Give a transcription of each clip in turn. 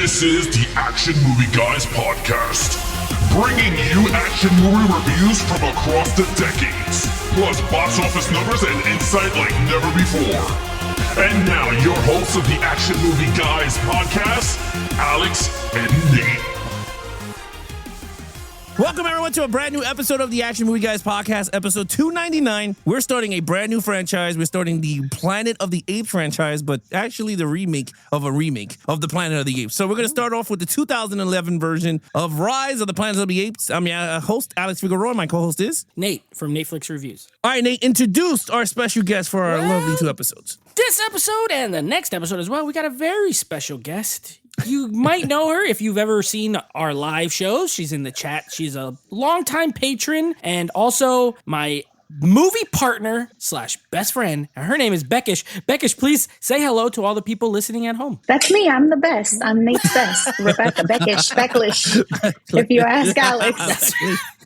This is the Action Movie Guys podcast, bringing you action movie reviews from across the decades, plus box office numbers and insight like never before. And now, your hosts of the Action Movie Guys podcast, Alex and Nate. Welcome, everyone, to a brand new episode of the Action Movie Guys podcast, episode 299. We're starting a brand new franchise. We're starting the Planet of the Apes franchise, but actually the remake of the Planet of the Apes. So we're going to start off with the 2011 version of Rise of the Planet of the Apes. I'm your host, Alex Figueroa. My co-host is Nate from Netflix Reviews. All right, Nate, introduce our special guest for our lovely two episodes. This episode and the next episode as well, we got a very special guest. You might know her if you've ever seen our live shows. She's in the chat. She's a longtime patron and also my movie partner / best friend. Her name is Beckish. Beckish, please say hello to all the people listening at home. That's me. I'm the best. I'm Nate's best. Rebecca, Beckish, Becklish, if you ask Alex.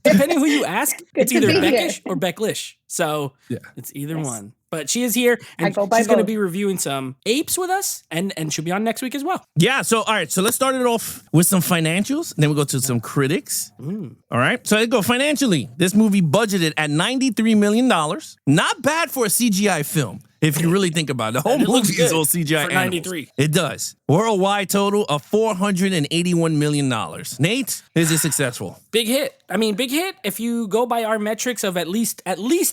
Depending who you ask, it's either Beckish here. or Becklish. So it's either Yes. one. But she is here, and she's going to be reviewing some Apes with us, and she'll be on next week as well. Yeah, so all right, so let's start it off with some financials, and then we'll go to some critics. All right, so let's go financially. This movie budgeted at $93 million. Not bad for a CGI film, if you really think about it. The whole movie is all CGI for animals. 93. It does. Worldwide total of $481 million. Nate, is it successful? Big hit. I mean, big hit if you go by our metrics of at least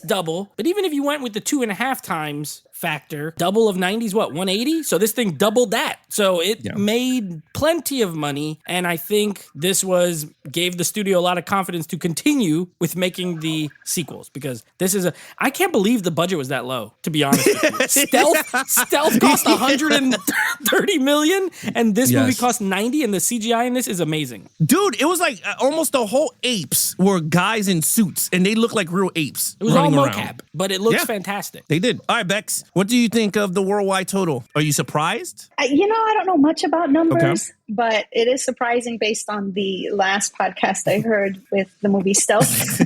double. But even if you went with the 2.5 times factor, double of 90s, what, 180? So this thing doubled that. So it made plenty of money. And I think this gave the studio a lot of confidence to continue with making the sequels, because this is I can't believe the budget was that low, to be honest with you. Stealth cost $130 million, and this movie cost 90, and the CGI in this is amazing. Dude, it was like almost the whole apes were guys in suits, and they look like real apes. It was all running mocap, around. but it looks fantastic. They did. All right, Bex, what do you think of the worldwide total? Are you surprised? I don't know much about numbers, but it is surprising based on the last podcast I heard with the movie Stealth.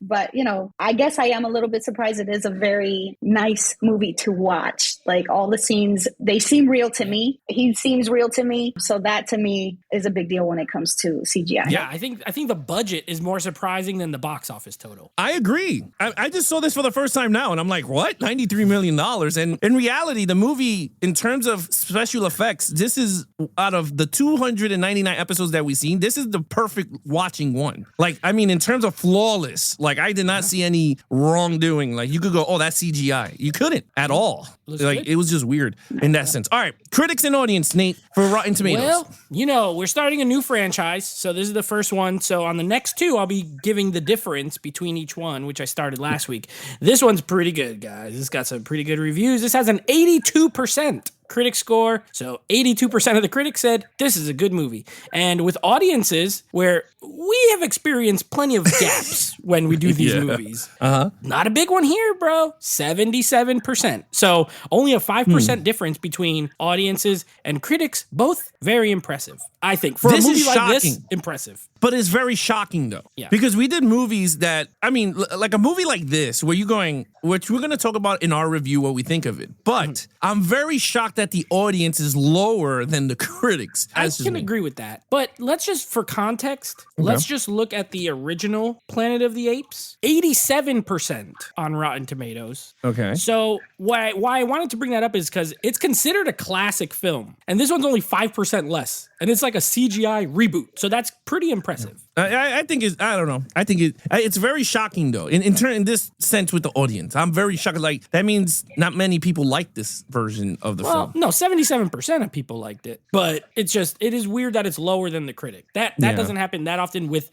But I guess I am a little bit surprised. It is a very nice movie to watch. Like, all the scenes, they seem real to me. He seems real to me. So that, to me, is a big deal when it comes to CGI. Yeah, I think the budget is more surprising than the box office total. I agree. I just saw this for the first time now, and I'm like, what? $93 million? And in reality, the movie, in terms of special effects, this is, out of the 299 episodes that we've seen, this is the perfect watching one. Like, I mean, in terms of flawless, like, I did not see any wrongdoing. Like, you could go, oh, that's CGI. You couldn't at all. Like, it was just weird in that sense. All right, critics and audience, Nate, for Rotten Tomatoes. Well, we're starting a new franchise, so this is the first one. So on the next two, I'll be giving the difference between each one, which I started last week. This one's pretty good, guys. This got some pretty good reviews. This has an 82% critic score. So 82% of the critics said this is a good movie. And with audiences where we have experienced plenty of gaps when we do these movies. Not a big one here, bro. 77%. So only a 5% difference between audiences and critics. Both very impressive, I think. For This a movie is like this, shocking. impressive. But it's very shocking, though. Yeah. Because we did movies that, I mean, like a movie like this, where you're going, which we're going to talk about in our review, what we think of it. But I'm very shocked that the audience is lower than the critics. I can agree with that. But let's just, for context, let's just look at the original Planet of the Apes. 87% on Rotten Tomatoes. Okay. So why I wanted to bring that up is because it's considered a classic film. And this one's only 5% less. And it's like a CGI reboot. So that's pretty impressive. I think it's, I don't know. I think it's very shocking, though, in this sense with the audience. I'm very shocked. Like, that means not many people like this version of the film. No, 77% of people liked it. But it is weird that it's lower than the critic. That doesn't happen that often with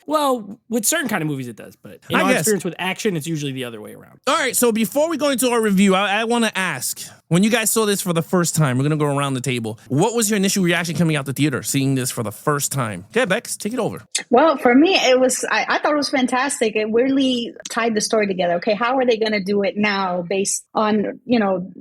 certain kind of movies it does. But in our experience with action, it's usually the other way around. All right, so before we go into our review, I want to ask, when you guys saw this for the first time, we're going to go around the table. What was your initial reaction coming out the theater, seeing this for the first time? Okay, Bex, take it over. Well, for me, I thought it was fantastic. It really tied the story together. Okay, how are they going to do it now based on,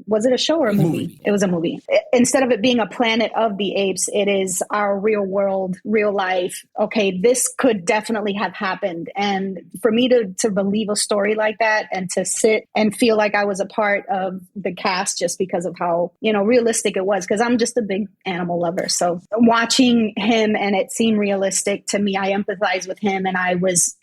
was it a show or a movie? It was a movie. Instead of it being a Planet of the Apes, it is our real world, real life. Okay, this could definitely have happened. And for me to believe a story like that and to sit and feel like I was a part of the cast just because of how, realistic it was, because I'm just a big animal lover. So watching him and it seemed realistic to me, I empathized with him and I was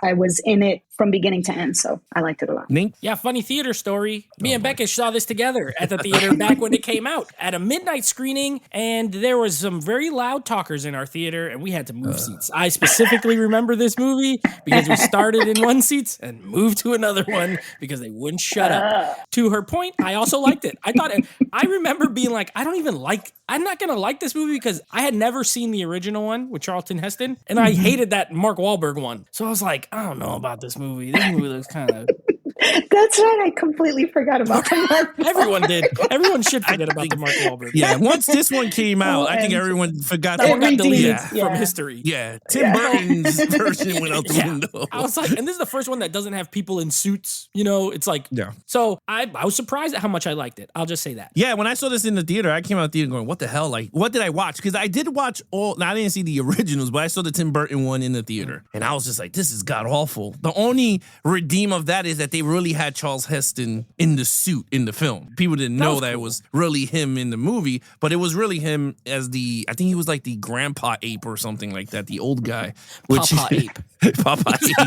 in it from beginning to end. So I liked it a lot. Nate? Yeah, funny theater story. Me and Becca saw this together at the theater back when it came out at a midnight screening, and there was some very loud talkers in our theater, and we had to move seats. I specifically remember this movie because we started in one seat and moved to another one because they wouldn't shut up. To her point, I also liked it. I remember being like, I'm not going to like this movie because I had never seen the original one with Charlton Heston, and I hated that Mark Wahlberg one. So I was like, I don't know about this movie. This movie looks kind of... That's right. I completely forgot about that. Everyone did. Everyone should forget about the Mark Wahlberg. Yeah, once this one came out, I think everyone forgot that one got deleted from history. Yeah, Tim Burton's version went out the window. I was like, and this is the first one that doesn't have people in suits. It's like, So I was surprised at how much I liked it. I'll just say that. Yeah, when I saw this in the theater, I came out of the theater going, what the hell? Like, what did I watch? Because I did watch I didn't see the originals, but I saw the Tim Burton one in the theater. And I was just like, this is god awful. The only redeem of that is that they really had Charles Heston in the suit in the film. People didn't know that it was really him in the movie, but it was really him as I think he was like the grandpa ape or something like that, the old guy. Papa ape. Papa ape.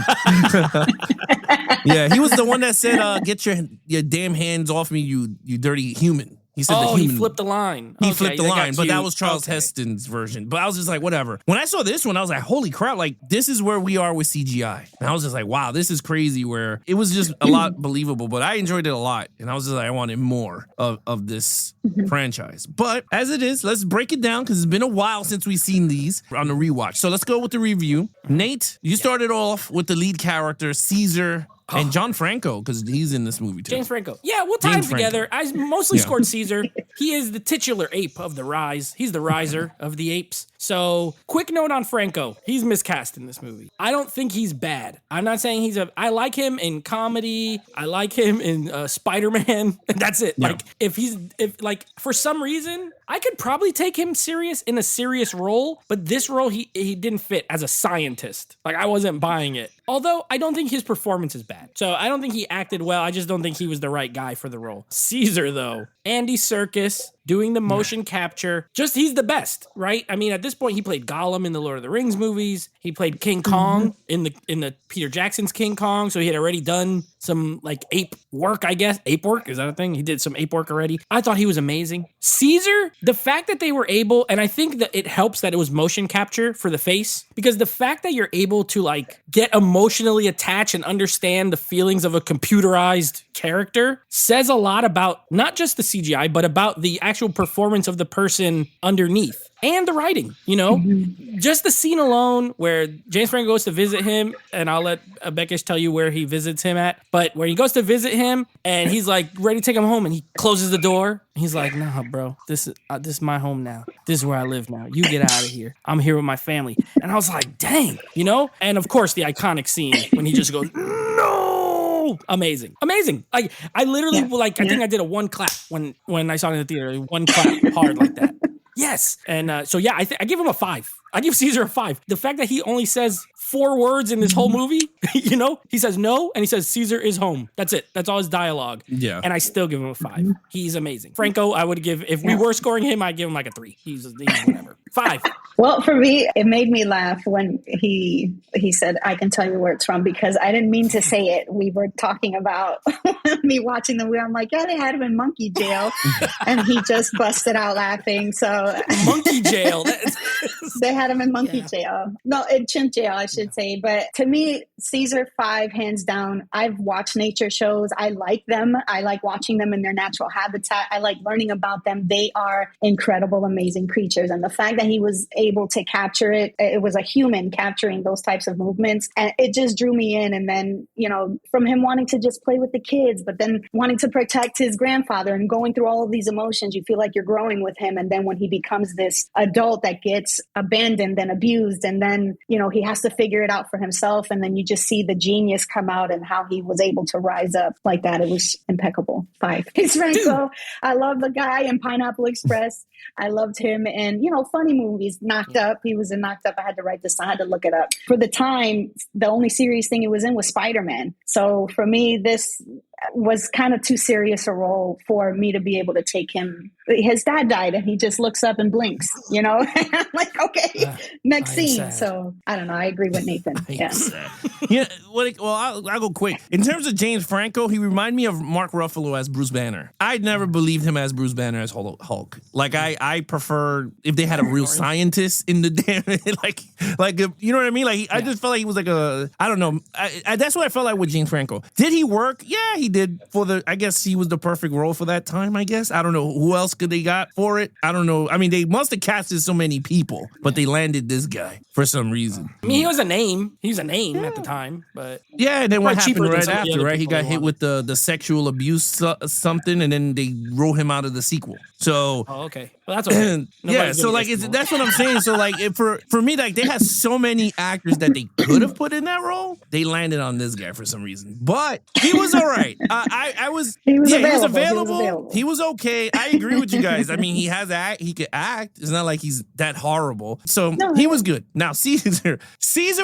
Yeah, he was the one that said, get your damn hands off me, you dirty human. He said he flipped the line. He flipped the line, but that was Charles Heston's version. But I was just like, whatever. When I saw this one, I was like, holy crap, like, this is where we are with CGI. And I was just like, wow, this is crazy, where it was just a lot believable, but I enjoyed it a lot. And I was just like, I wanted more of this franchise. But as it is, let's break it down because it's been a while since we've seen these on the rewatch. So let's go with the review. Nate, you started off with the lead character, Caesar. And John Franco, because he's in this movie too. James Franco. Yeah, we'll tie them together. I mostly scored Caesar. He is the titular ape of the Rise. He's the riser of the apes. So, quick note on Franco. He's miscast in this movie. I don't think he's bad. I'm not saying I like him in comedy. I like him in Spider-Man. That's it. Yeah. Like, if for some reason, I could probably take him serious in a serious role, but this role, he didn't fit as a scientist. Like, I wasn't buying it. Although, I don't think his performance is bad. So, I don't think he acted well. I just don't think he was the right guy for the role. Caesar, though. Andy Serkis doing the motion capture. He's the best, right? I mean, at this point, he played Gollum in the Lord of the Rings movies. He played King Kong in the Peter Jackson's King Kong. So he had already done some like ape work, I guess. Ape work, is that a thing? He did some ape work already. I thought he was amazing. Caesar, the fact that they were able, and I think that it helps that it was motion capture for the face, because the fact that you're able to like get emotionally attached and understand the feelings of a computerized character says a lot about not just the CGI, but about the actual performance of the person underneath. And the writing, just the scene alone where James Franco goes to visit him, and I'll let Beckish tell you where he visits him at, but where he goes to visit him and he's like ready to take him home and he closes the door. He's like, "No, bro, this is my home now. This is where I live now. You get out of here. I'm here with my family." And I was like, dang, And of course, the iconic scene when he just goes, "No!" Amazing. Like, I literally, I think I did a one clap when I saw it in the theater. One clap hard like that. Yes. And I give him a 5. I give Caesar a 5. The fact that he only says 4 words in this whole movie, he says no, and he says Caesar is home. That's it. That's all his dialogue. Yeah. And I still give him a 5. He's amazing. Franco, I would give, if we were scoring him, I'd give him like a 3. He's whatever. 5. Well, for me, it made me laugh when he said, "I can tell you where it's from," because I didn't mean to say it. We were talking about me watching the movie. I'm like, yeah, they had him in monkey jail. And he just busted out laughing. So monkey jail. They had him in monkey jail. No, in chimp jail, I should say. But to me, Caesar 5, hands down. I've watched nature shows. I like them. I like watching them in their natural habitat. I like learning about them. They are incredible, amazing creatures. And the fact that he was able to capture it was a human capturing those types of movements. And it just drew me in. And then, from him wanting to just play with the kids, but then wanting to protect his grandfather and going through all of these emotions, you feel like you're growing with him. And then when he becomes this adult that gets abandoned and abused, and then he has to figure it out for himself, and then you just see the genius come out and how he was able to rise up like that. It was impeccable. 5. It's Franco. I love the guy in Pineapple Express. I loved him in, funny movies. Knocked Up. He was in Knocked Up. I had to write this. I had to look it up. For the time, the only serious thing he was in was Spider-Man. So for me, this was kind of too serious a role for me to be able to take him. His dad died and he just looks up and blinks, I'm like, okay, next scene. Sad. So I don't know. I agree with Nathan. Yeah. Well, I'll go quick. In terms of James Franco, he reminded me of Mark Ruffalo as Bruce Banner. I'd never believed him as Bruce Banner as Hulk. Like I prefer if they had a real scientist in the damn, like you know what I mean? Like I just felt like he was like I don't know. That's what I felt like with James Franco. Did he work? Yeah, he did. I guess he was the perfect role for that time, I guess. I don't know who else could they got for it. I don't know. I mean, they must have casted so many people, but they landed this guy for some reason. I mean, he was a name. He was a name at the time, but yeah. And then what happened right after? Right, he got hit with the sexual abuse something, and then they wrote him out of the sequel. So okay, well that's okay. Yeah, so like that's what I'm saying. So like for me, like they had so many actors that they could have put in that role. They landed on this guy for some reason, but he was all right. I was he was available. He was okay. I agree with you guys. I mean, he could act. It's not like he's that horrible. So he was good. Now Caesar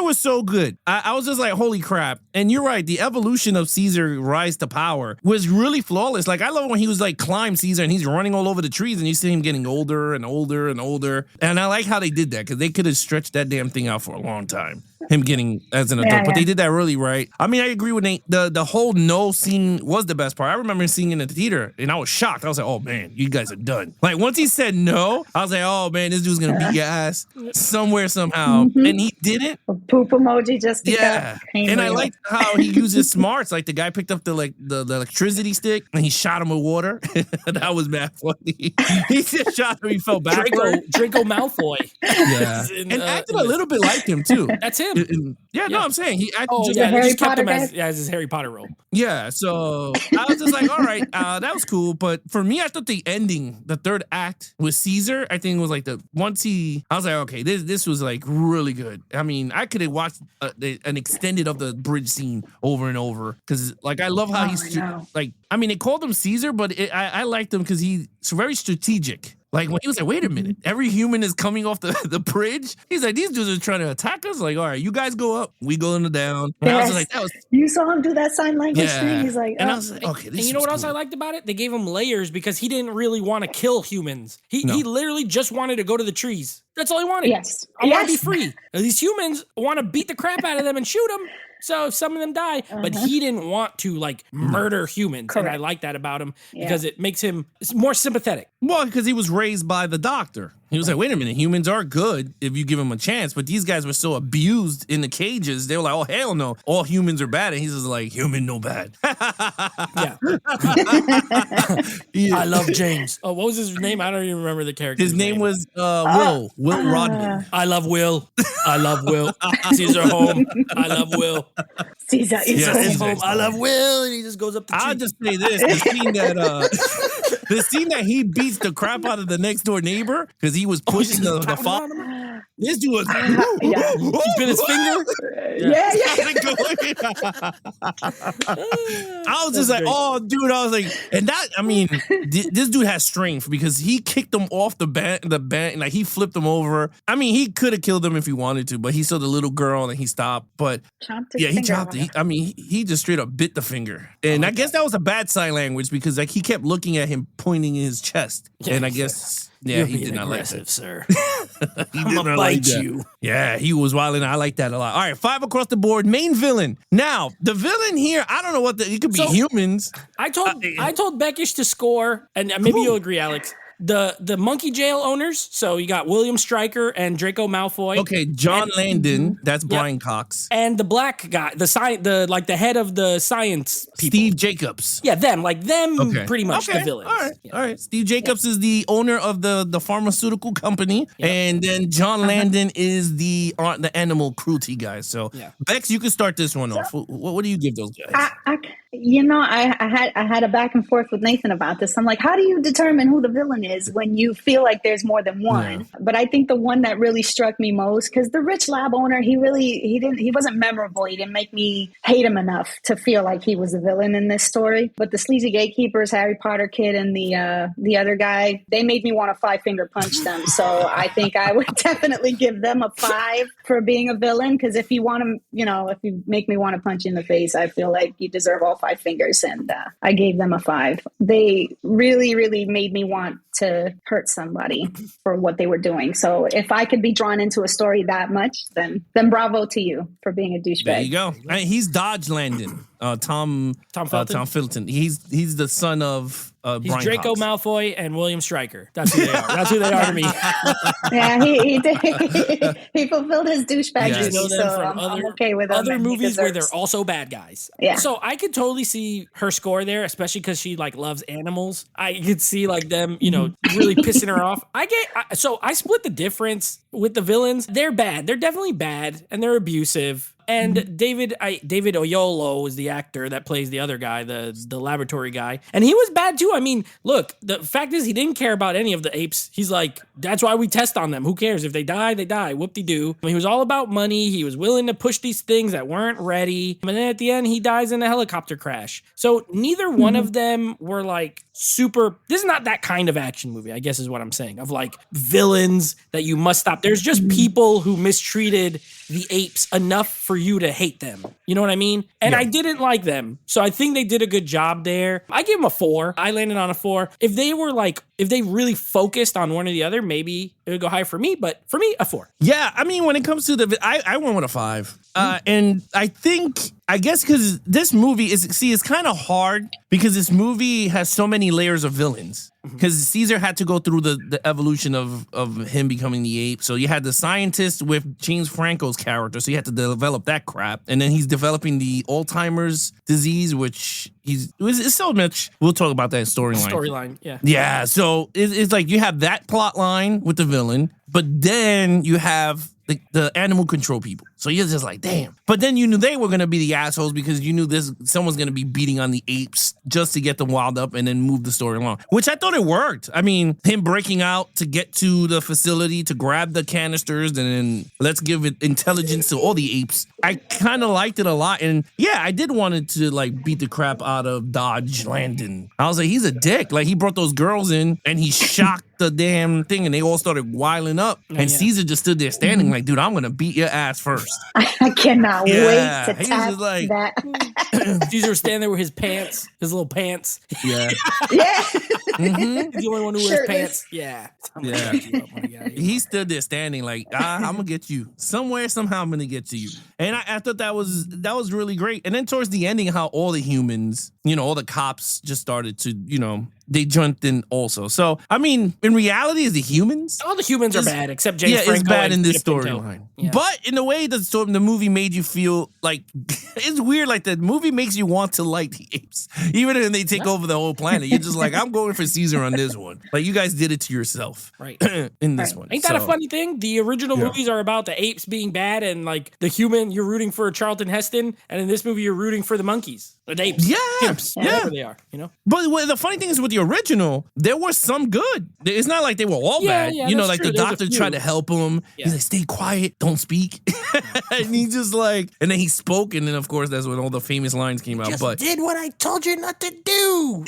was so good. I was just like, holy crap. And you're right. The evolution of Caesar rise to power was really flawless. Like I love when he was like climb Caesar and he's running all over the trees and you see him getting older and older and older. And I like how they did that because they could have stretched that damn thing out for a long time. Him getting as an adult, but they did that really right. I mean, I agree with Nate. The whole no scene was the best part. I remember seeing it in the theater, and I was shocked. I was like, "Oh man, you guys are done." Like once he said no, I was like, "Oh man, this dude's gonna beat your ass somewhere somehow," and he didn't. A poop emoji just to and I liked how he uses smarts. Like the guy picked up the electricity stick and he shot him with water. That was mad funny. He just shot him. He fell backward. Draco Malfoy. Yeah, and acted a little bit like him too. That's him. No, I'm saying he acted just Harry Potter as his Harry Potter role. Yeah, so I was just like, all right, that was cool. But for me, I thought the ending, the third act with Caesar, I think it was like I was like, okay, this was like really good. I mean, I could have watched an extended of the bridge scene over and over because like I love how he's like, I mean, they called him Caesar, but I liked him because he's very strategic. Like when he was like, wait a minute, every human is coming off the bridge. He's like, these dudes are trying to attack us. Like, all right, you guys go up, we go in the down. And I was like, you saw him do that sign language thing. He's like, and I was like, okay, this and you know what else I liked about it? They gave him layers because he didn't really want to kill humans. He literally just wanted to go to the trees. That's all he wanted. Yes. I want to be free. These humans want to beat the crap out of them and shoot them. So some of them die, but he didn't want to like murder humans. Correct. And I like that about him because it makes him more sympathetic. Well, because he was raised by the doctor. He was like, wait a minute, humans are good if you give them a chance. But these guys were so abused in the cages. They were like, oh, hell no. All humans are bad. And he's just like, human no bad. Yeah. I love James. Oh, what was his name? I don't even remember the character. His name was Will Rodman. I love Will. I love Will. Caesar home. I love Will. Caesar is home. I love Will. And he just goes up the tree. I'll just say this. The scene that he beats the crap out of the next door neighbor because he was pushing the father. This dude was he bit his finger. I was just like, oh, dude. I was like, and that, I mean, this dude has strength because he kicked them off the bench, like he flipped them over. I mean, he could have killed them if he wanted to, but he saw the little girl and he stopped. But he chopped it. He just straight up bit the finger. And I guess that was a bad sign language because like he kept looking at him pointing in his chest. Yeah, and I guess... Yeah, he did not like that, sir. He did not like that. Yeah, he was wilding. I like that a lot. All right, 5 across the board. Main villain. Now, the villain here, I don't know what it could be humans. I told Beckish to score, and maybe you'll agree, Alex. The monkey jail owners. So you got William Stryker and Draco Malfoy. Okay, John Landon. That's Brian Cox. And the black guy, the head of the science people. Steve Jacobs. Yeah, them. Pretty much the villains. All right. Steve Jacobs is the owner of the pharmaceutical company, and then John Landon is the animal cruelty guy. So Bex, you can start this one off. What do you give those guys? I had a back and forth with Nathan about this. I'm like, how do you determine who the villain is when you feel like there's more than one? Yeah. But I think the one that really struck me most, because the rich lab owner, he wasn't memorable. He didn't make me hate him enough to feel like he was a villain in this story. But the sleazy gatekeepers, Harry Potter kid, and the other guy, they made me want to 5-finger punch them. So I think I would definitely give them a 5 for being a villain. Because if you want to, if you make me want to punch you in the face, I feel like you deserve all 5 fingers. And I gave them a 5. They really, really made me want to hurt somebody for what they were doing. So if I could be drawn into a story that much, then bravo to you for being a douchebag. There you go. He's Dodge Landon. Tom Felton. He's the son of He's Brian Draco Cox. Malfoy and William Stryker. That's who they are. That's who they are to me. Yeah, he did. He fulfilled his douchebag Yes. duty, Know them so from I'm okay with other him. movies where they're also bad guys. Yeah. So I could totally see her score there, especially because she loves animals. I could see them, really pissing her off. So I split the difference with the villains. They're bad. They're definitely bad, and they're abusive. And David Oyelowo is the actor that plays the other guy, the laboratory guy. And he was bad too. I mean, look, the fact is he didn't care about any of the apes. He's like, that's why we test on them. Who cares? If they die, they die. Whoop-de-doo. I mean, he was all about money. He was willing to push these things that weren't ready. And then at the end, he dies in a helicopter crash. So neither one of them were super. This is not that kind of action movie, I guess is what I'm saying, of villains that you must stop. There's just people who mistreated the apes enough for you to hate them. You know what I mean? And I didn't like them. So I think they did a good job there. I give them a 4. I landed on a 4. If they were if they really focused on one or the other, maybe it would go higher for me. But for me, a 4. Yeah, I mean, when it comes to I went with a 5. And I guess because this movie it's kind of hard because this movie has so many layers of villains. Because Caesar had to go through the evolution of him becoming the ape. So you had the scientist with James Franco's character. So you had to develop that crap. And then he's developing the Alzheimer's disease, which it's so much. We'll talk about that storyline. Yeah. Yeah. So it's you have that plot line with the villain, but then you have the animal control people. So you're just damn. But then you knew they were going to be the assholes because you knew someone's going to be beating on the apes just to get them wild up and then move the story along, which I thought it worked. I mean, him breaking out to get to the facility to grab the canisters and then let's give it intelligence to all the apes. I kind of liked it a lot. And yeah, I did want it to beat the crap out of Dodge Landon. I was he's a dick. He brought those girls in and he shocked the damn thing and they all started wiling up. And Caesar just stood there standing dude, I'm going to beat your ass first. I cannot wait to tap that. Caesar was standing there with his pants, his little pants. Yeah. Yeah. He's the only one who wears pants. Yeah. Yeah. He stood there standing I'm going to get you. Somewhere, somehow I'm going to get to you. And I thought that was really great. And then towards the ending, how all the humans, all the cops just started to, they jumped in also. So, I mean, in reality, is the humans? All the humans are bad, except James Franco. Yeah, it's bad in this storyline. Yeah. But in the way the movie made you feel it's weird. The movie makes you want to like the apes. Even when they take over the whole planet, you're just I'm going for Caesar on this one. You guys did it to yourself. Right. In this one. Ain't that a funny thing? The original movies are about the apes being bad and the human, you're rooting for Charlton Heston. And in this movie, you're rooting for the monkeys. Or the apes. Yeah. Chimps. Yeah. Whatever they are, But the funny thing is with the original, there were some good. It's not like they were all bad. Yeah, the true. doctor tried to help him. Yeah. He's stay quiet, don't speak. And he just and then he spoke, and then of course that's when all the famous lines came out. But did what I told you not to do.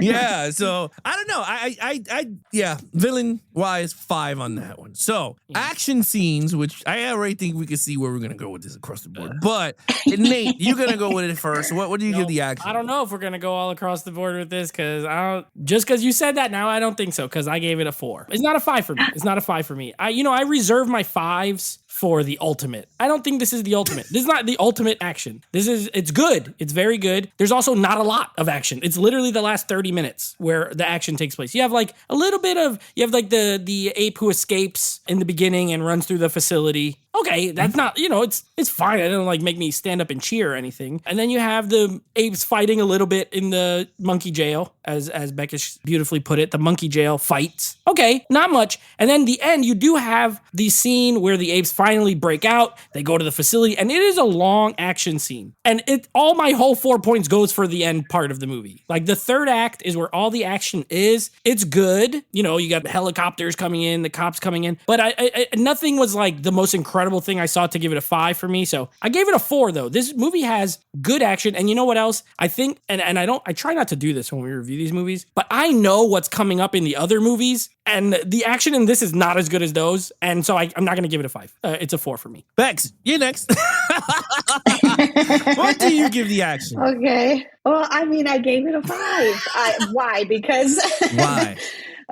Yeah. So I don't know. Villain wise, 5 on that one. So action scenes, which I already think we can see where we're gonna go with this across the board. But Nate, you're gonna go with it first. What do you give the action? I don't know if we're gonna go all across the board with this because you said that now I don't think so because I gave it a 4. It's not a 5 for me. It's not a 5 for me. I reserve my 5s for the ultimate. I don't think this is the ultimate. This is not the ultimate action. It's good. It's very good. There's also not a lot of action. It's literally the last 30 minutes where the action takes place. You have a little bit of, the ape who escapes in the beginning and runs through the facility. Okay, that's not, it's fine. It doesn't make me stand up and cheer or anything. And then you have the apes fighting a little bit in the monkey jail. as Becca beautifully put it, the monkey jail fights. Okay, not much. And then the end, you do have the scene where the apes finally break out. They go to the facility, and it is a long action scene. And all my whole 4 points goes for the end part of the movie. Like the third act is where all the action is. It's good. You know, you got the helicopters coming in, the cops coming in, but I nothing was like the most incredible thing I saw to give it a 5 for me. So I gave it a 4 though. This movie has good action. And you know what else? I think, and I try not to do this when we review these movies, but I know what's coming up in the other movies, and the action in this is not as good as those. And so I'm not going to give it a 5. It's a 4 for me. Bex, you're next. What do you give the action? Okay. Well, I mean, I gave it a 5. Why? Because Why?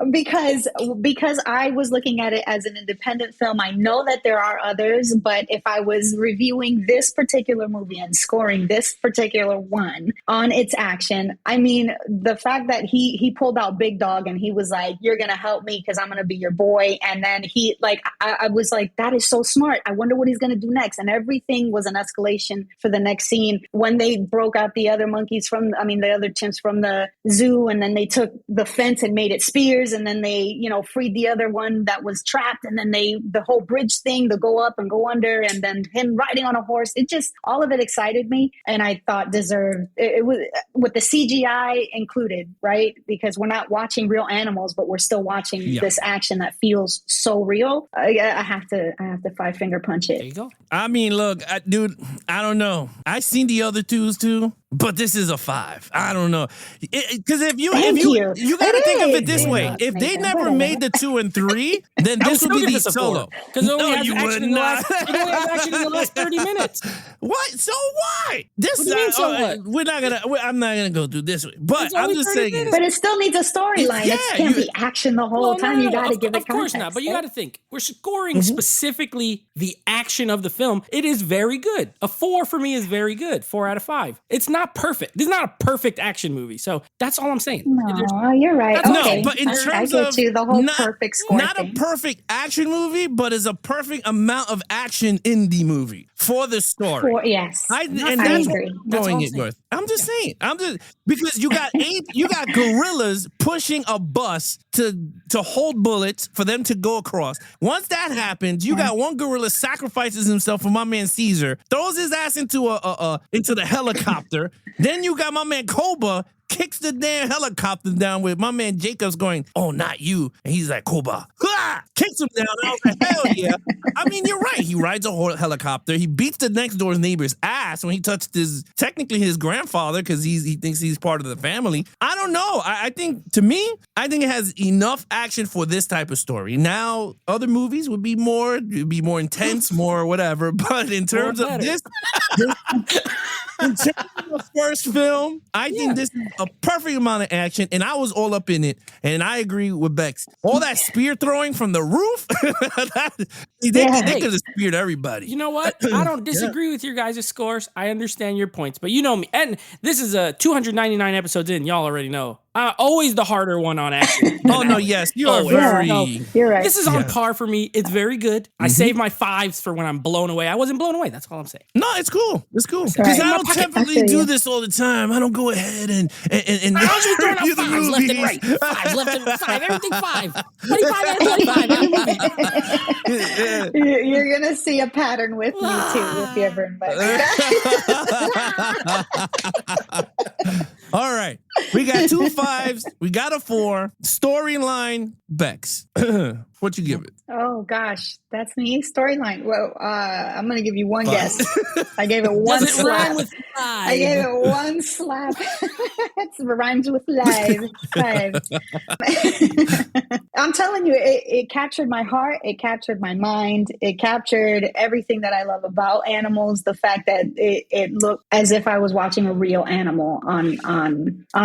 because I was looking at it as an independent film. I know that there are others, but if I was reviewing this particular movie and scoring this particular one on its action, I mean, the fact that he pulled out Big Dog and he was like, "You're gonna help me because I'm gonna be your boy," and then he like, I was like, that is so smart. I wonder what he's gonna do next, and everything was an escalation for the next scene when they broke out the other monkeys the other chimps from the zoo, and then they took the fence and made it spears. And then they, freed the other one that was trapped. And then the whole bridge thing, the go up and go under, and then him riding on a horse. It just, all of it excited me. And I thought deserved, it was with the CGI included, right? Because we're not watching real animals, but we're still watching this action that feels so real. I have to 5-finger punch it. There you go. I mean, look, dude, I don't know. I seen the other twos too, but this is a 5. I don't know. Because if you got to think of it this way. If they never made the 2 and 3, then this would be the solo. Because it only has action in the last 30 minutes. What? So why? This What do you mean, so what? I'm not gonna go through this way. But I'm just saying. But it still needs a storyline. It can't be action the whole time. You got to give it context. Of course not. But you got to think. We're scoring specifically the action of the film. It is very good. A 4 for me is very good. 4 out of 5. It's not perfect. This is not a perfect action movie. So that's all I'm saying. No, you're right. Okay. No, but in terms of the whole perfect score not thing. A perfect action movie, but is a perfect amount of action in the movie for the story. Yes, I agree. Going it worth. I'm just saying. Because you got gorillas pushing a bus to hold bullets for them to go across. Once that happens, you got one gorilla sacrifices himself for my man Caesar, throws his ass into into the helicopter. Then you got my man Koba kicks the damn helicopter down with my man Jacobs going, "Oh, not you." And he's like, "Koba." Kicks him down. I was like, hell yeah. I mean, you're right. He rides a whole helicopter. He beats the next door's neighbor's ass when he touched technically his grandfather because he thinks he's part of the family. I don't know. I think it has enough action for this type of story. Now, other movies would be more intense, more whatever. But in terms of this, in terms of the first film, I think this is a perfect amount of action, and I was all up in it. And I agree with Bex. All that spear throwing from the roof, they could have speared everybody. You know what? I don't disagree with your guys' scores. I understand your points, but you know me. And this is 299 episodes in. Y'all already know. Always the harder one on action. Oh, no, yes. You are very... No, you're right. This is on par for me. It's very good. I save my 5s for when I'm blown away. I wasn't blown away. That's all I'm saying. No, it's cool. It's cool. Because I don't typically do this all the time. I don't go ahead and I was just throwing out 5s left and right. 5s left and 5. Everything 5. 25 out of 25. You're going to see a pattern with me, too, if you ever invite me. All right. We got 2 5s. We got a 4. Storyline, Bex. What you give it? Oh, gosh. That's me? Storyline. Well, I'm going to give you one guess. I gave it one Does it slap. rhyme with 5? I gave it one slap. It rhymes with live. 5. I'm telling you, it captured my heart. It captured my mind. It captured everything that I love about animals. The fact that it looked as if I was watching a real animal on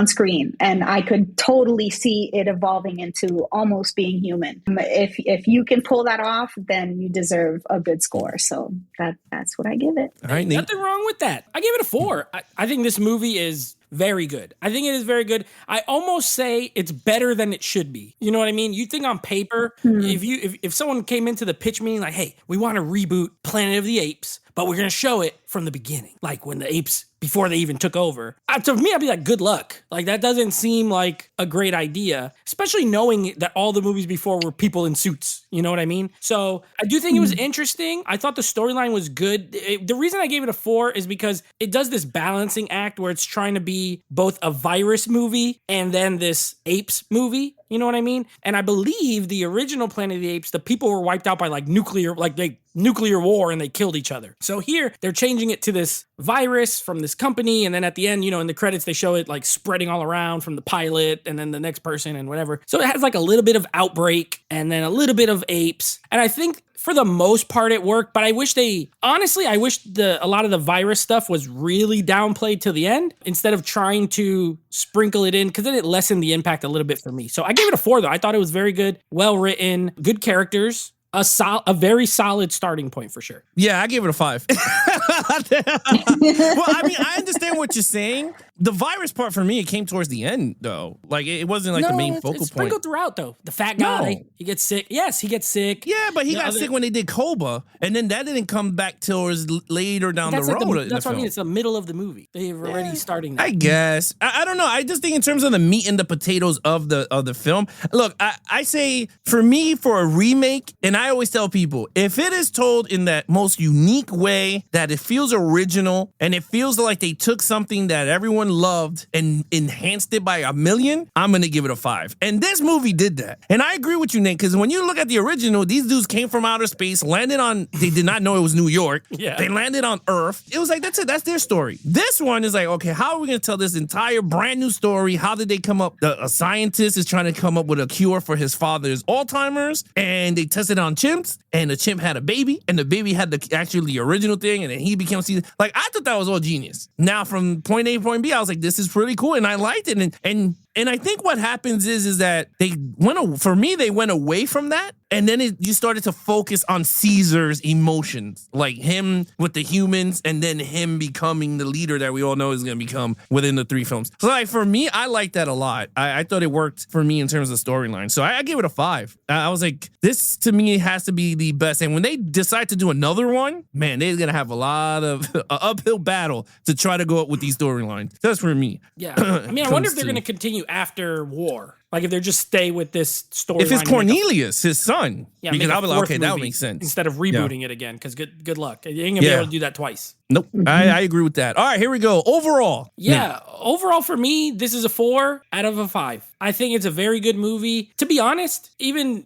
screen. And I could totally see it evolving into almost being human. If you can pull that off, then you deserve a good score. So that's what I give it. All right, Nate. Nothing wrong with that. I give it a 4. I think this movie is very good. I think it is very good. I almost say it's better than it should be. You know what I mean? You think on paper, if someone came into the pitch meeting like, "Hey, we want to reboot Planet of the Apes, but we're going to show it from the beginning, like when the apes before they even took over. To me, I'd be like, good luck. Like, that doesn't seem like a great idea, especially knowing that all the movies before were people in suits. You know what I mean? So I do think it was interesting. I thought the storyline was good. The reason I gave it a 4 is because it does this balancing act where it's trying to be both a virus movie and then this apes movie. You know what I mean? And I believe the original Planet of the Apes, the people were wiped out by nuclear war and they killed each other. So here they're changing it to this virus from this company. And then at the end, in the credits, they show it like spreading all around from the pilot and then the next person and whatever. So it has like a little bit of outbreak and then a little bit of apes. And I think for the most part it worked, but I wish a lot of the virus stuff was really downplayed to the end instead of trying to sprinkle it in, because then it lessened the impact a little bit for me. So I gave it a 4 though. I thought it was very good, well written, good characters. A very solid starting point for sure. Yeah, I gave it a 5. Well, I mean, I understand what you're saying. The virus part for me, it came towards the end, though. Like, it wasn't like the main focal point. It's sprinkled throughout, though. The fat guy, he gets sick. Yes, he gets sick. Yeah, but he got sick when they did Koba, and then that didn't come back towards later down the road. That's what I mean. It's the middle of the movie. They're already starting that. I guess. I don't know. I just think in terms of the meat and the potatoes of the film, look, I say, for me, for a remake, and I always tell people, if it is told in that most unique way, that it feels original, and it feels like they took something that everyone loved and enhanced it by 1,000,000, I'm going to give it a 5. And this movie did that. And I agree with you, Nate, because when you look at the original, these dudes came from outer space, they did not know it was New York. Yeah. They landed on Earth. It was like, that's it. That's their story. This one is like, okay, how are we going to tell this entire brand new story? How did they come up? A scientist is trying to come up with a cure for his father's Alzheimer's, and they tested it on chimps, and the chimp had a baby, and the baby had the original thing, and then he became like, I thought that was all genius. Now, from point A to point B, I was like, this is pretty cool, and I liked it, and I think what happens is that they went away from that, and then you started to focus on Caesar's emotions, like him with the humans, and then him becoming the leader that we all know is going to become within the 3 films. So like, for me, I like that a lot. I thought it worked for me in terms of storyline. So I gave it a 5. I was like, this to me has to be the best. And when they decide to do another one, man, they're going to have a lot of an uphill battle to try to go up with these storylines. That's for me. Yeah. I mean, I wonder if they're going to continue after war. Like, if they're just stay with this storyline. If it's Cornelius, his son. Yeah, because I'll be like, okay, that would make sense. Instead of rebooting it again, because good luck. You ain't going to be able to do that twice. Nope. I agree with that. All right, here we go. Overall. Yeah, overall for me, this is a 4 out of a 5. I think it's a very good movie. To be honest, even,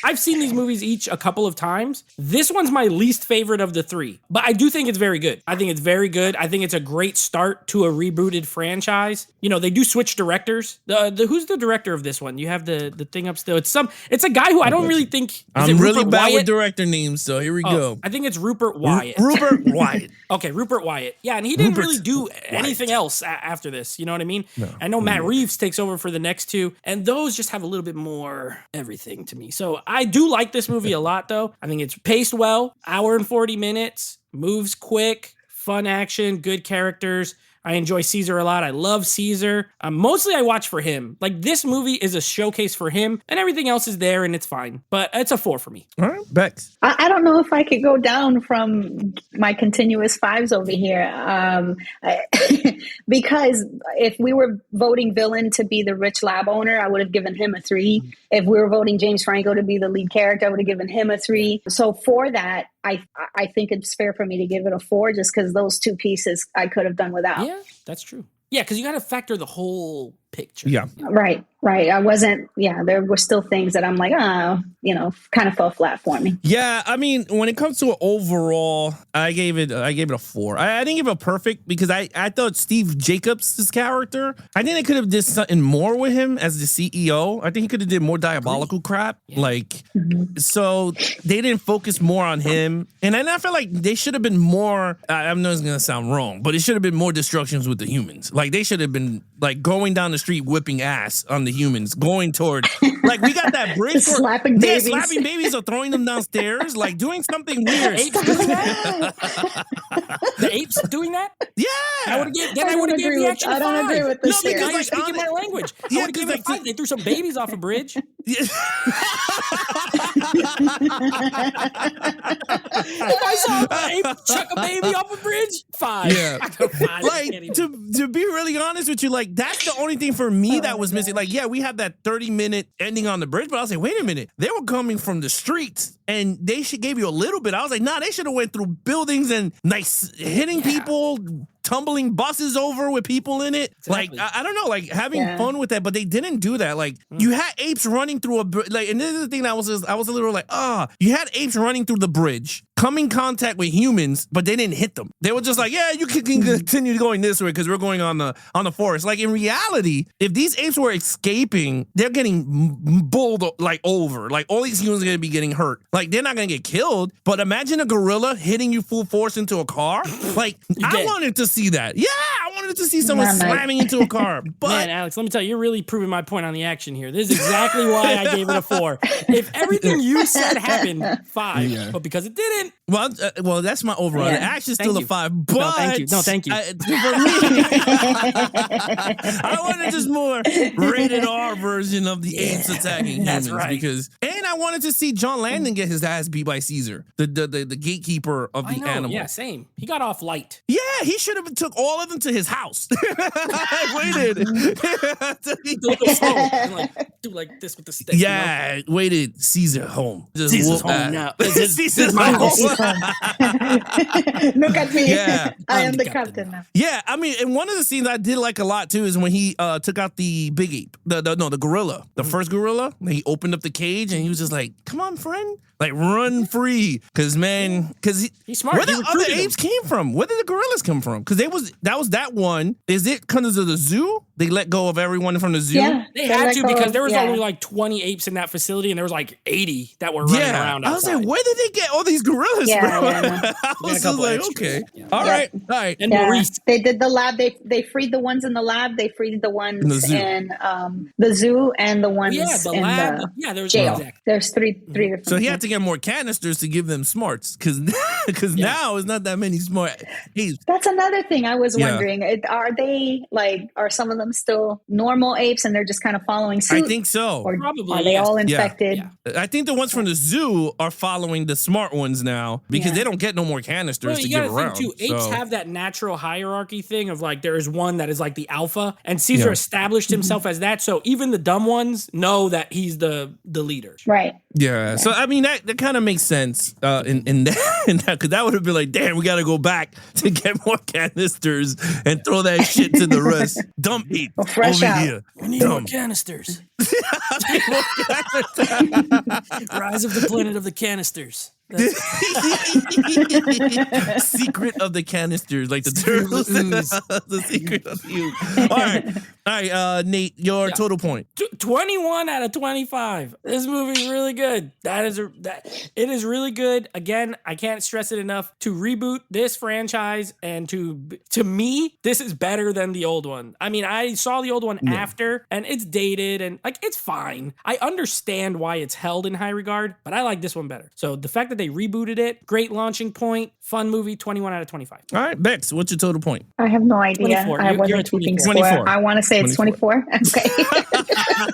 I've seen these movies each a couple of times. This one's my least favorite of the 3, but I do think it's very good. I think it's very good. I think it's a great start to a rebooted franchise. They do switch directors. Who's the director of this one? You have the thing up still. It's a guy who I don't really think. I'm really bad with director names, so here we go. I think it's Rupert Wyatt. Rupert Wyatt. Okay, Rupert Wyatt. Yeah, and he didn't really do anything else after this. You know what I mean? No. I know Matt Reeves takes over for the next 2, and those just have a little bit more everything to me. So I do like this movie a lot, though. I think it's paced well, hour and 40 minutes, moves quick, fun action, good characters. I enjoy Caesar a lot. I love Caesar. Mostly I watch for him. Like, this movie is a showcase for him, and everything else is there, and it's fine. But it's a 4 for me. All right, Bex. I don't know if I could go down from my continuous 5s over here. Because if we were voting villain to be the rich lab owner, I would have given him a 3. If we were voting James Franco to be the lead character, I would have given him a 3. So for that, I think it's fair for me to give it a 4, just because those 2 pieces I could have done without. Yeah, that's true. Yeah, because you got to factor the whole picture. Yeah. Right. I wasn't, there were still things that I'm like, kind of fell flat for me. Yeah, I mean, when it comes to overall, I gave it a 4. I didn't give it a perfect because I thought Steve Jacobs' character, I think they could have did something more with him as the CEO. I think he could have did more diabolical crap. Yeah. So they didn't focus more on him. And I feel like they should have been more, I know it's going to sound wrong, but it should have been more destructions with the humans. Like, they should have been going down the street whipping ass on the humans, going toward, we got that bridge for slapping babies. Yeah, slapping babies or throwing them downstairs, doing something weird. The apes doing that? The apes doing that? Yeah. I would have given the action a 5. I don't agree with this. No, because you're speaking my language. I would have given it a 5. They threw some babies off a bridge. If I saw an ape chuck a baby off a bridge, 5. Yeah. I go 5. Like, to be really honest with you, like, that's the only thing for me that was missing. Like, yeah, we had that 30-minute ending on the bridge, but I was like, wait a minute. They were coming from the streets, and they gave you a little bit. I was like, nah, they should have went through buildings and, like, hitting people, tumbling buses over with people in it. Exactly. Like, I don't know, like, having fun with that, but they didn't do that. Like, you had apes running through like, and this is the thing that I was a little like, you had apes running through the bridge, come in contact with humans, but they didn't hit them. They were just like, yeah, you can continue going this way because we're going on the forest. Like, in reality, if these apes were escaping, they're getting bowled like over. Like, all these humans are going to be getting hurt. Like, they're not going to get killed, but imagine a gorilla hitting you full force into a car. Like, I wanted to see that. Yeah, I wanted to see someone slamming into a car. But man, Alex, let me tell you, you're really proving my point on the action here. This is exactly why I gave it a 4. If everything you said happened, 5. But because it didn't. Well, that's my overall. The action's still a 5. But no, thank you. For me, I wanted just more rated R version of the apes attacking humans. That's right. And I wanted to see John Landon get his ass beat by Caesar, the gatekeeper of the animal. Yeah, same. He got off light. Yeah, he should have took all of them to his house. I waited. Do like this with the stick. Yeah, you know? waited. Caesar home. Just Caesar's home now. Caesar's my home. Look at me. Yeah, I am the captain now. Yeah, I mean, and one of the scenes I did like a lot too is when he took out the big ape, the gorilla, the first gorilla. He opened up the cage and he was just like, "Come on, friend." Like, run free, because he's smart. Where the other apes came from? Where did the gorillas come from? Because that was that one. Is it because of the zoo? They let go of everyone from the zoo. Yeah, they had to because there was only like 20 apes in that facility, and there was like 80 that were running around outside. I was like, where did they get all these gorillas from? I was just like, okay, all right. And Maurice, they did the lab. They freed the ones in the lab. They freed the ones in the zoo and the ones in the there was jail. There's three different. So he had to get more canisters to give them smarts because now it's not that many smart apes. That's another thing I was wondering. Are some of them still normal apes and they're just kind of following suit? I think so. Or probably are they all infected? Yeah. I think the ones from the zoo are following the smart ones now because they don't get no more canisters to give around. Too. Apes have that natural hierarchy thing of like there is one that is like the alpha, and Caesar established himself as that. So even the dumb ones know that he's the leader. Right. Yeah. So I mean that kind of makes sense in that because that would have been like, damn, we got to go back to get more canisters and throw that shit to the rest. Dump ape over here. We need more canisters. Rise of the Planet of the Canisters. Secret of the canisters, like the turtles. The secret of the ooze. All right, Nate, your total point. 21 out of 25. This movie is really good. It is really good. Again, I can't stress it enough. To reboot this franchise and to me, this is better than the old one. I mean, I saw the old one after, and it's dated and like it's fine. I understand why it's held in high regard, but I like this one better. So the fact that they rebooted it, great launching point, fun movie, 21 out of 25. All right, Bex, what's your total point? I have no idea. 24. I wasn't keeping score. 24. I want to say it's 24. Okay.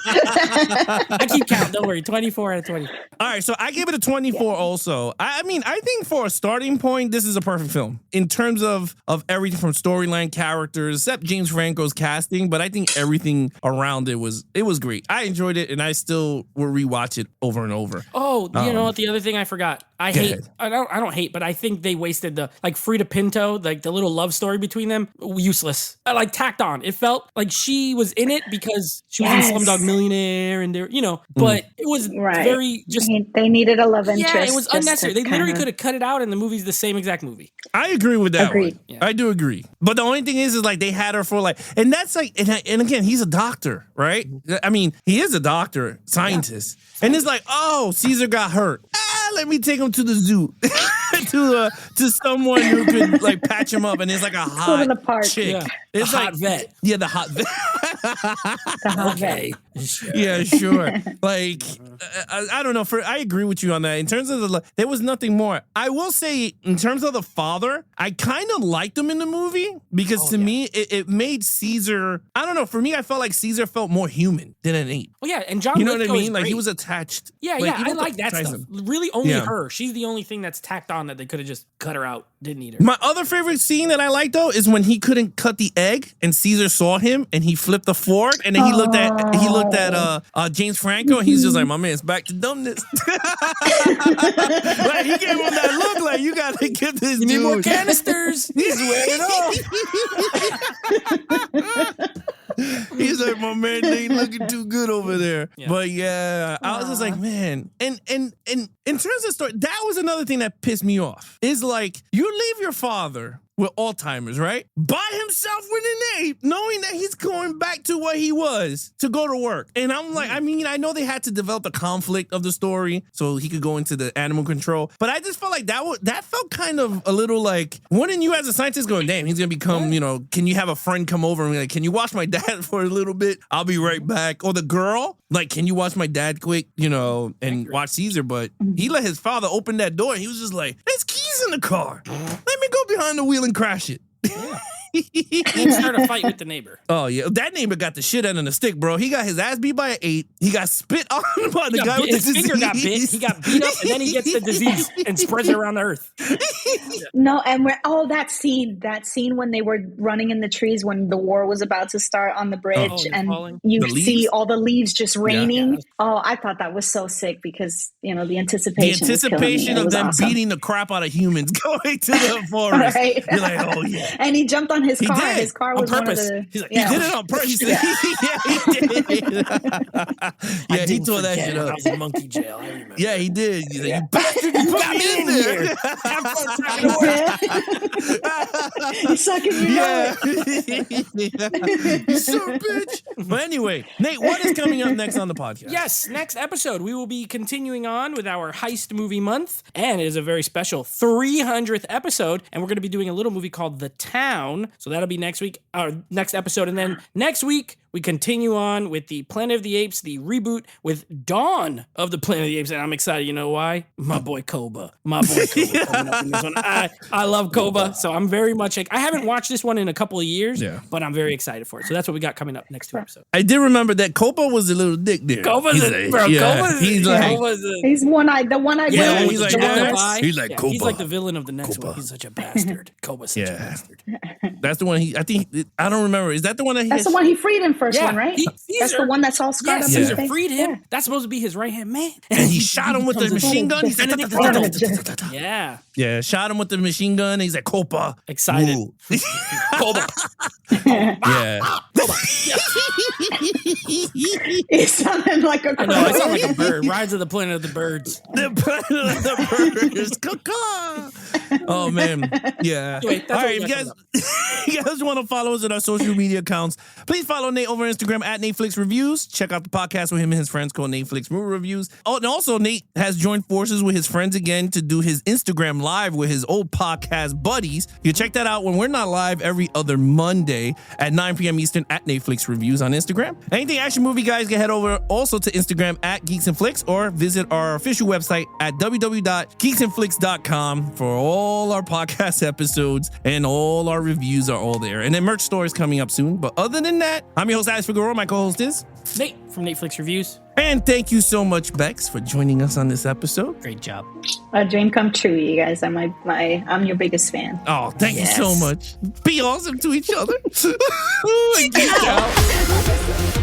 I keep count. Don't worry. 24 out of 20. All right, so I gave it a 24 also. I mean, I think for a starting point, this is a perfect film in terms of everything from storyline, characters, except James Franco's casting, but I think everything around it was great. I enjoyed it, and I still will rewatch it over and over. Oh, you know what? The other thing I forgot. I don't hate, but I think they wasted the like Frida Pinto, like the little love story between them, useless. Like tacked on. It felt like she was in it because she was in Slumdog Millionaire and there, but it was very just. They needed a love interest. Yeah, it was unnecessary. They literally could have cut it out, and the movie's the same exact movie. I agree with that. Agreed. One. Yeah. I do agree. But the only thing is like they had her for like, and that's like, and again, he's a doctor, right? I mean, he is a doctor, scientist, and it's like, oh, Caesar got hurt. Let me take him to the zoo to someone who could like patch him up, and it's like a hot chick. Yeah. It's the like hot vet. Yeah, the hot vet. The hot vet. Yeah, sure. Like I don't know. I agree with you on that. In terms of there was nothing more. I will say, in terms of the father, I kind of liked him in the movie because to me, it made Caesar. I don't know. For me, I felt like Caesar felt more human than an ape. Oh yeah, and John. You know Lithgow what I mean? Like great. he was attached. Yeah, like, I like that stuff. Really, only her. She's the only thing that's tacked on bad. They could have just cut her out. Didn't need her. My other favorite scene that I like though is when he couldn't cut the egg and Caesar saw him and he flipped the fork and then he looked at James Franco and he's just like, my man's back to dumbness. Like he gave him that look like you gotta give this dude more canisters. He's wearing off. He's like, my man ain't looking too good over there. Yeah. But yeah, I was just like, man. And in terms of story, that was another thing that pissed me off. Is like, you leave your father with Alzheimer's, right? By himself with an ape, knowing that he's going back to what he was to go to work. And I'm like, I mean, I know they had to develop the conflict of the story so he could go into the animal control, but I just felt like that felt kind of a little like, wouldn't you as a scientist going, damn, he's gonna become, can you have a friend come over and be like, can you watch my dad for a little bit? I'll be right back. Or the girl, like, can you watch my dad quick, and watch Caesar? But he let his father open that door and he was just like, there's keys in the car. Let me go behind the wheel and crash it. Yeah. He started a fight with the neighbor. Oh yeah, that neighbor got the shit out of the stick, bro. He got his ass beat by an ape. He got spit on by the guy with the disease. His finger got bit. He got beat up, and then he gets the disease and spreads it around the earth. No, and that scene when they were running in the trees when the war was about to start on the bridge, and you see all the leaves just raining. Yeah. Oh, I thought that was so sick because the anticipation. The anticipation of them awesome. Beating the crap out of humans going to the forest. Right. You're like, oh yeah. And he jumped on his car. Did. His car was on purpose. One of the, He's like, he did it on purpose. Yeah, he tore that shit up. I was in monkey jail. I remember. Yeah, he did. He's like, you bastard, you put me in there. He's sucking me up. You son of a bitch. But anyway, Nate, what is coming up next on the podcast? Yes, next episode, we will be continuing on with our heist movie month, and it is a very special 300th episode, and we're going to be doing a little movie called The Town, so that'll be next week, our next episode, and then next week, we continue on with the Planet of the Apes, the reboot with Dawn of the Planet of the Apes, and I'm excited. You know why? My boy Koba. Coming up in this one. I love Koba, so I'm very much like, I haven't watched this one in a couple of years, but I'm very excited for it. So that's what we got coming up next 2 episodes. I did remember that Koba was a little dick there. He's one-eyed, the one-eyed. Yeah, villain he's with like, the he's like Koba. He's like the villain of the next one. He's such a bastard. Koba's such a bastard. That's the one I don't remember. Is that the one that That's the one he freed in first one, right? Caesar, that's the one that's all scarred up. Caesar freed him. Yeah. That's supposed to be his right-hand man. And he shot him with the machine gun. Yeah, shot him with the machine gun. And he's like, Koba. Excited. Koba. Yeah. It sounded like a I know, it sounded like a bird. Rise of the Planet of the Birds. The Planet of the Birds. Oh, man. Yeah. Anyway, all right, if you guys want to follow us on our social media accounts, please follow Nate over Instagram at Netflix Reviews. Check out the podcast with him and his friends called Netflix Movie Reviews. Oh, and also Nate has joined forces with his friends again to do his Instagram live with his old podcast buddies. You can check that out when we're not live every other Monday at 9 p.m. Eastern at Netflix Reviews on Instagram. Anything action movie, guys, can head over also to Instagram at Geeks and Flicks or visit our official website at www.geeksandflicks.com for all our podcast episodes, and all our reviews are all there. And then merch store is coming up soon. But other than that, I'm your host, Alex Figueroa. My co-host is Nate from Netflix Reviews. And thank you so much, Bex, for joining us on this episode. Great job. A dream come true, you guys. I'm your biggest fan. Oh, thank you so much. Be awesome to each other. Geek out.